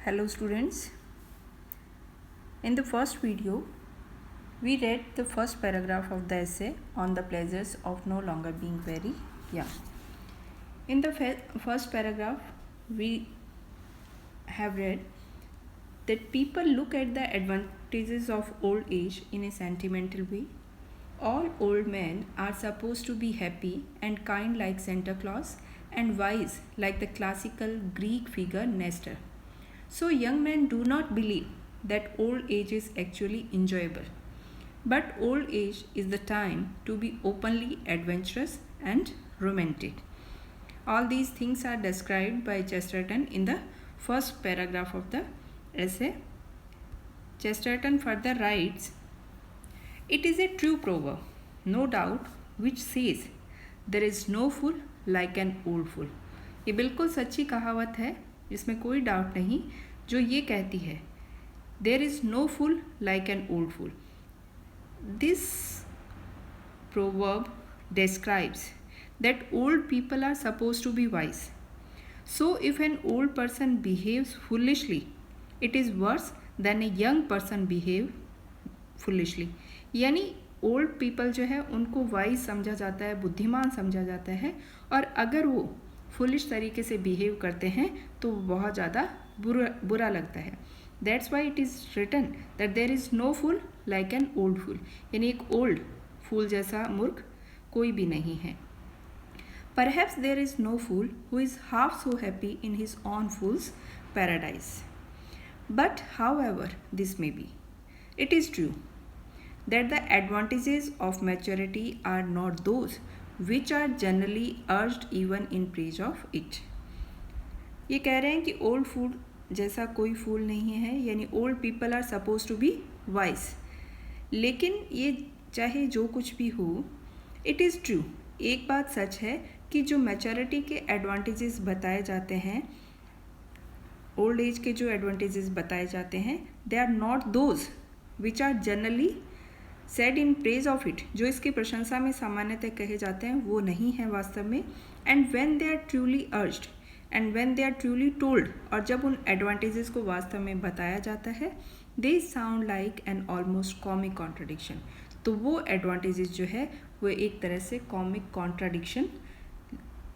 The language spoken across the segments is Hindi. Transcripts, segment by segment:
Hello students. In the first video, we read the first paragraph of the essay on the pleasures of no longer being very young. In the first paragraph, we have read that people look at the advantages of old age in a sentimental way. All old men are supposed to be happy and kind like Santa Claus and wise like the classical Greek figure Nestor. So young men do not believe that old age is actually enjoyable. But old age is the time to be openly adventurous and romantic. All these things are described by Chesterton in the first paragraph of the essay. Chesterton further writes, "It is a true proverb, no doubt, which says, there is no fool like an old fool." ये बिल्कुल सच्ची कहावत है, इसमें कोई डाउट नहीं, जो ये कहती है, there is no fool like an old fool. This proverb describes that old people are supposed to be wise. So if an old person behaves foolishly, it is worse than a young person behave foolishly. यानी ओल्ड पीपल जो है उनको वाइज समझा जाता है, बुद्धिमान समझा जाता है, और अगर वो फुलिश तरीके से बिहेव करते हैं तो बहुत ज़्यादा बुरा लगता है. That's why it is written that there is no fool like an old fool. यानी एक ओल्ड फूल जैसा मूर्ख कोई भी नहीं है. Perhaps there is no fool who is half so happy in his own fool's paradise. But however this may be, it is true that the advantages of maturity are not those which are generally urged even in praise of it. ये कह रहे हैं कि ओल्ड फूल जैसा कोई फूल नहीं है, यानी old people are suppose to be wise. लेकिन ये चाहे जो कुछ भी हो, इट इज़ ट्रू, एक बात सच है कि जो मैच्योरिटी के एडवांटेजेस बताए जाते हैं, ओल्ड एज के जो एडवांटेजेस बताए जाते हैं, they are not those which are generally said in praise of it. जो इसकी प्रशंसा में सामान्यतः कहे जाते हैं वो नहीं है वास्तव में. And when they are truly urged and when they are truly told, और जब उन एडवांटेजेस को वास्तव में बताया जाता है, they sound like an almost comic contradiction. तो वो एडवांटेजेस जो है वो एक तरह से कॉमिक कॉन्ट्रडिक्शन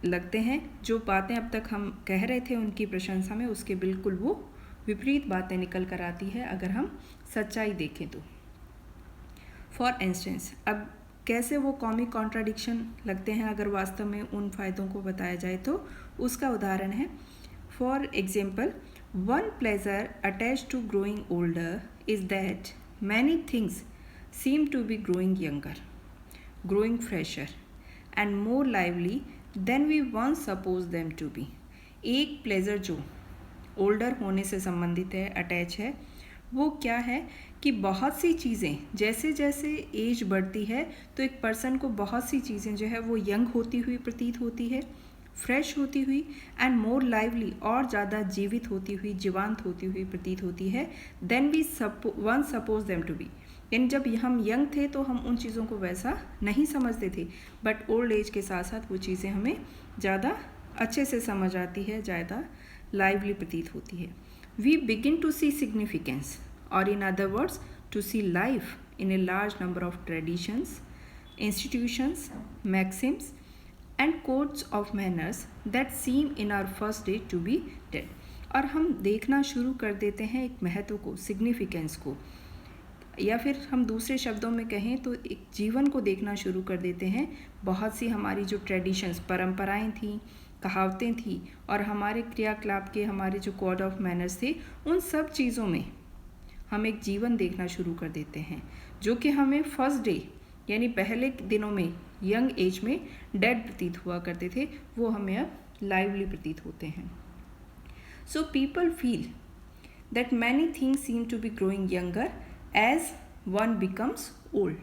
लगते हैं. जो बातें अब तक हम कह रहे थे उनकी प्रशंसा में, उसके बिल्कुल वो विपरीत बातें निकल कर आती है अगर हम सच्चाई देखें तो. फॉर इंस्टेंस, अब कैसे वो कॉमिक कॉन्ट्राडिक्शन लगते हैं अगर वास्तव में उन फ़ायदों को बताया जाए तो उसका उदाहरण है. For example, one pleasure attach to growing older is that many things seem to be growing younger, growing fresher and more lively than we once suppose them to be. एक प्लेजर जो ओल्डर होने से संबंधित है, अटैच है, वो क्या है कि बहुत सी चीज़ें, जैसे जैसे एज बढ़ती है तो एक पर्सन को बहुत सी चीज़ें जो है वो यंग होती हुई प्रतीत होती है, फ्रेश होती हुई, एंड मोर लाइवली, और ज़्यादा जीवित होती हुई, जीवांत होती हुई प्रतीत होती है, than we one suppose them to be. यानी जब हम यंग थे तो हम उन चीज़ों को वैसा नहीं समझते थे, बट ओल्ड एज के साथ साथ वो चीज़ें हमें ज़्यादा अच्छे से समझ आती है, ज़्यादा लाइवली प्रतीत होती है. We begin to see significance, or in other words, to see life in a large number of traditions, institutions, maxims, and codes of manners that seem in our first day to be dead. और हम देखना शुरू कर देते हैं एक महत्व को, सिग्निफिकेंस को, या फिर हम दूसरे शब्दों में कहें तो एक जीवन को देखना शुरू कर देते हैं. बहुत सी हमारी जो ट्रेडिशंस, परंपराएं थी, कहावतें थी, और हमारे क्रियाकलाप के हमारे जो कोड ऑफ मैनर्स थे, उन सब चीज़ों में हम एक जीवन देखना शुरू कर देते हैं जो कि हमें फर्स्ट डे यानी पहले दिनों में यंग एज में डेड प्रतीत हुआ करते थे, वो हमें अब लाइवली प्रतीत होते हैं. So people feel that many things seem to be growing younger as one becomes old.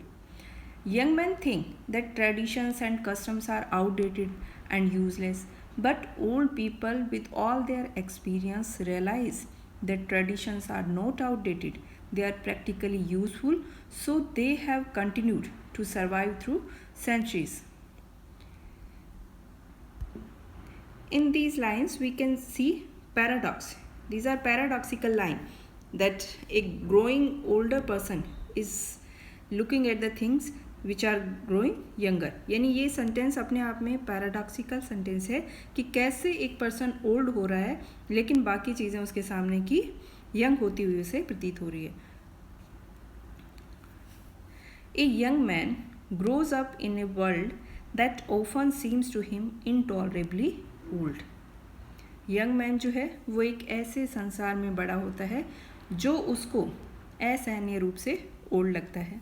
Young men think that traditions and customs are outdated and useless, but old people with all their experience realize that traditions are not outdated, they are practically useful, so they have continued to survive through centuries. In these lines we can see paradox These are paradoxical line that a growing older person is looking at the things which are growing younger. यानी ये सेंटेंस अपने आप में पैराडॉक्सिकल सेंटेंस है कि कैसे एक पर्सन ओल्ड हो रहा है लेकिन बाकी चीज़ें उसके सामने की यंग होती हुई उसे प्रतीत हो रही है. A young man grows up in a world that often seems to him intolerably old. Young man जो है वो एक ऐसे संसार में बड़ा होता है जो उसको असहनीय रूप से ओल्ड लगता है.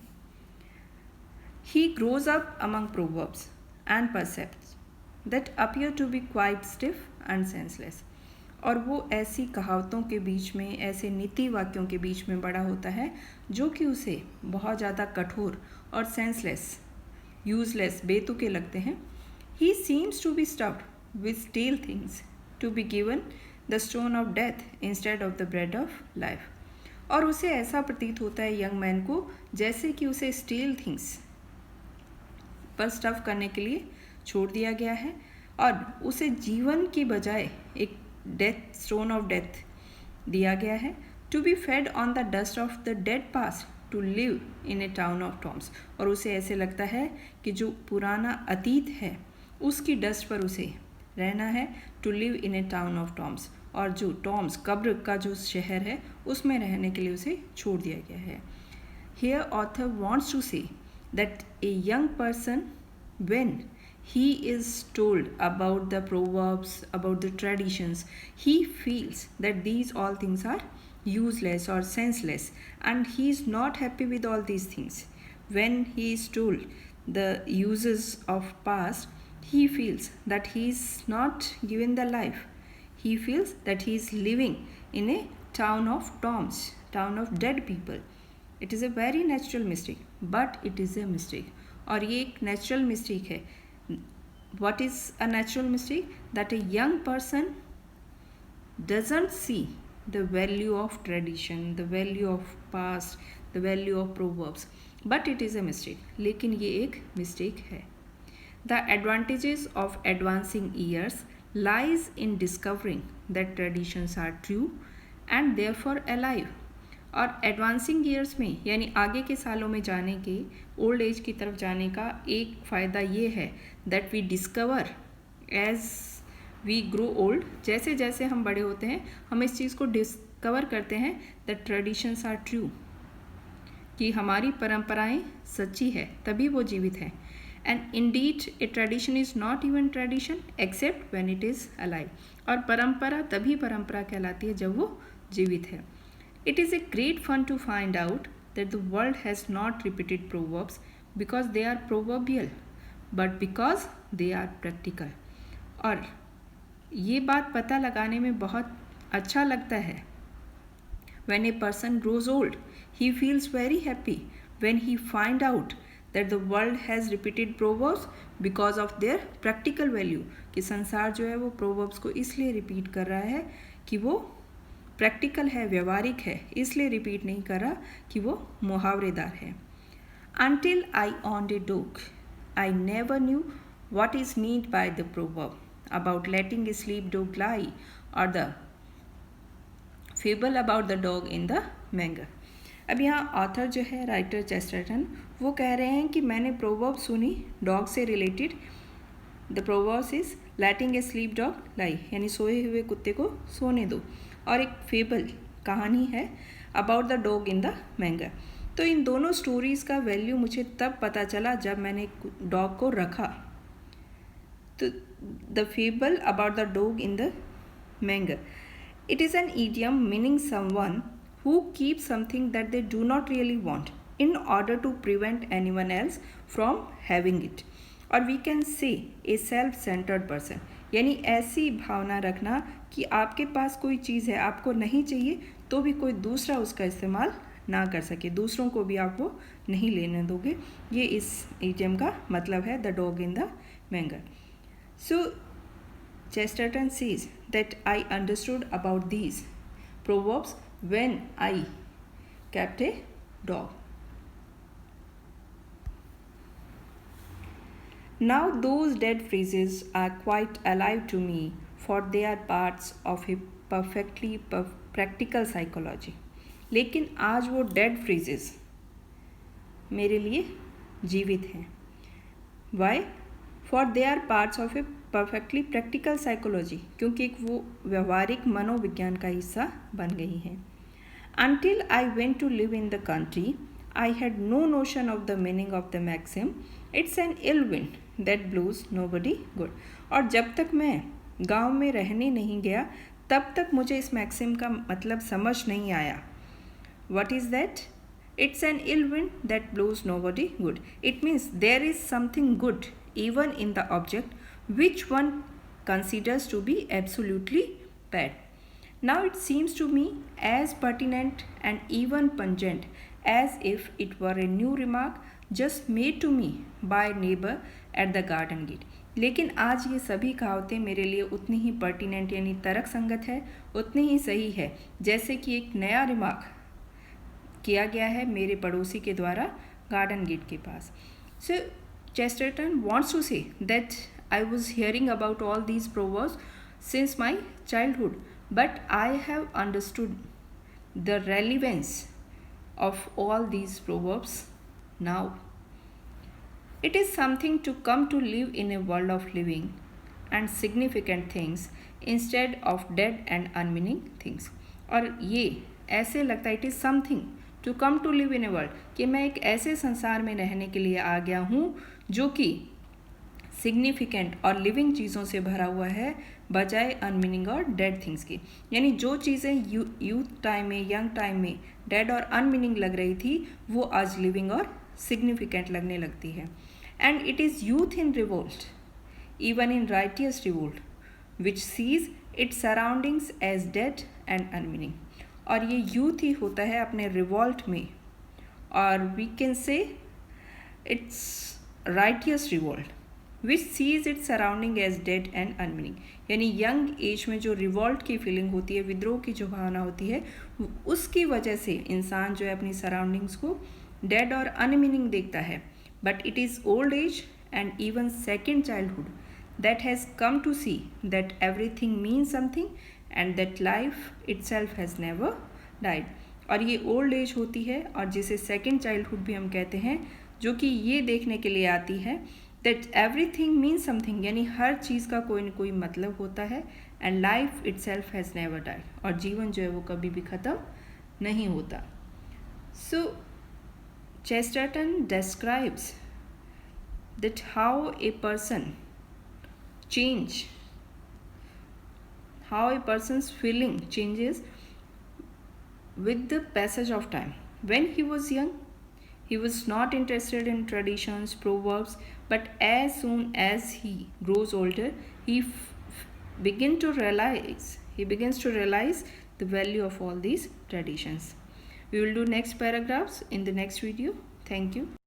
He grows up among proverbs and precepts that appear to be quite stiff and senseless. और वो ऐसी कहावतों के बीच में, ऐसे नीति वाक्यों के बीच में बड़ा होता है जो कि उसे बहुत ज़्यादा कठोर और सेंसलेस, यूजलेस, बेतुके लगते हैं. He seems to be stuffed with stale things to be given the stone of death instead of the bread of life. और उसे ऐसा प्रतीत होता है यंग मैन को जैसे कि उसे स्टील थिंग्स पर स्टफ करने के लिए छोड़ दिया गया है और उसे जीवन की बजाय एक डेथ, स्टोन ऑफ डेथ दिया गया है. To be fed on the dust of the dead past to live in a town of tombs. और उसे ऐसे लगता है कि जो पुराना अतीत है उसकी डस्ट पर उसे रहना है. To live in a town of tombs. और जो टॉम्स, कब्र का जो शहर है, उसमें रहने के लिए उसे छोड़ दिया गया है. हियर ऑथर वॉन्ट्स टू से that a young person, when he is told about the proverbs, about the traditions, he feels that these all things are useless or senseless and he is not happy with all these things. When he is told the uses of past, he feels that he is not given the life. He feels that he is living in a town of tombs, town of dead people. It is a very natural mistake, but it is a mistake. और ये एक नेचुरल मिस्टेक है. What is a natural mistake? That a young person doesn't see the value of tradition, the value of past, the value of proverbs, but it is a mistake. लेकिन ये एक मिस्टेक है. The advantages of advancing years lies in discovering that traditions are true and therefore alive. और एडवांसिंग ईयर्स में यानी आगे के सालों में जाने के, ओल्ड एज की तरफ जाने का एक फ़ायदा ये है that we discover as we grow old. जैसे जैसे हम बड़े होते हैं हम इस चीज़ को डिस्कवर करते हैं दैट ट्रेडिशंस आर ट्रू, कि हमारी परंपराएं सच्ची है तभी वो जीवित है. And Indeed A tradition is not even tradition except when it is alive. और परंपरा तभी परंपरा कहलाती है जब वो जीवित है. It is a great fun to find out that the world has not repeated proverbs because they are proverbial, but because they are practical. और ये बात पता लगाने में बहुत अच्छा लगता है. When a person grows old, he feels very happy when he find out that the world has repeated proverbs because of their practical value. कि संसार जो है वो proverbs को इसलिए repeat कर रहा है कि वो प्रैक्टिकल है, व्यवहारिक है, इसलिए रिपीट नहीं कर रहा कि वो मुहावरेदार है. Until I owned a dog, I never knew what is meant by the proverb about letting a sleep dog lie or the fable about the dog in the manger. अब यहाँ ऑथर जो है, राइटर चेस्टरटन, वो कह रहे हैं कि मैंने प्रोवर्ब सुनी डॉग से related. The proverbs is letting A sleep dog लाई, यानी सोए हुए कुत्ते को सोने दो. और एक फेबल, कहानी है about the dog in the manger. तो इन दोनों स्टोरीज़ का वैल्यू मुझे तब पता चला जब मैंने डॉग को रखा. तो the fable about the dog in the manger, it is an idiom meaning someone who keep something that they do not really want in order to prevent anyone else from having it. और we can say a self-centered person, यानी ऐसी भावना रखना कि आपके पास कोई चीज़ है, आपको नहीं चाहिए तो भी कोई दूसरा उसका इस्तेमाल ना कर सके, दूसरों को भी आप वो नहीं लेने दोगे. ये इस इडियम का मतलब है, the dog in the manger. So Chesterton says that I understood about these proverbs when I kept a dog. Now those dead phrases are quite alive to me, for they are parts of a perfectly practical psychology, लेकिन आज वो डेड फ्रेजेस मेरे लिए जीवित हैं. Why? For they are parts of a perfectly practical psychology, क्योंकि एक वो व्यवहारिक मनोविज्ञान का हिस्सा बन गई हैं. Until I went to live in the country, I had no notion of the meaning of the maxim, it's an ill wind that blows nobody good. और जब तक मैं गांव में रहने नहीं गया तब तक मुझे इस मैक्सिम का मतलब समझ नहीं आया. What is that? It's an ill wind that blows nobody good. It means there is something good even in the object which one considers to be absolutely bad. Now it seems to me as pertinent and even pungent as if it were a new remark just made to me by a neighbor at the garden gate. लेकिन आज ये सभी कहावतें मेरे लिए उतनी ही पर्टिनेंट यानी तर्क संगत है, उतनी ही सही है जैसे कि एक नया रिमार्क किया गया है मेरे पड़ोसी के द्वारा गार्डन गेट के पास. सो Chesterton wants to say that I was hearing about all these proverbs since my childhood, but I have understood the relevance of all these proverbs now. It is something to come to live in a world of living and significant things instead of dead and unmeaning things. और ये ऐसे लगता है, it is something to come to live in a world, कि मैं एक ऐसे संसार में रहने के लिए आ गया हूँ जो कि सिग्निफिकेंट और लिविंग चीज़ों से भरा हुआ है बजाय अनमीनिंग और डेड थिंग्स की. यानी जो चीज़ें यूथ टाइम में, यंग टाइम में डेड और अनमीनिंग लग रही थी वो आज लिविंग और सिग्निफिकेंट लगने लगती है. And it is youth in revolt, even in righteous revolt, which sees its surroundings as dead and unmeaning. और ये यूथ ही होता है अपने रिवॉल्ट में, और we can say it's righteous revolt which sees its surrounding as dead and unmeaning. यानी यंग एज में जो रिवॉल्ट की फीलिंग होती है, विद्रोह की जो भावना होती है, उसकी वजह से इंसान जो है अपनी सराउंडिंग्स को डेड और अनमीनिंग देखता है. But it is old age and even second childhood that has come to see that everything means something and that life itself has never died. और ये ओल्ड एज होती है और जिसे सेकेंड चाइल्डहुड भी हम कहते हैं, जो कि ये देखने के लिए आती है that everything means something, यानी हर चीज़ का कोई न कोई मतलब होता है, and life itself has never died, और जीवन जो है वो कभी भी ख़त्म नहीं होता. So Chesterton describes that how a person's feeling changes with the passage of time. When he was young, he was not interested in traditions, proverbs, but as soon as he grows older, he begins to realize the value of all these traditions. We will do next paragraphs in the next video. Thank you.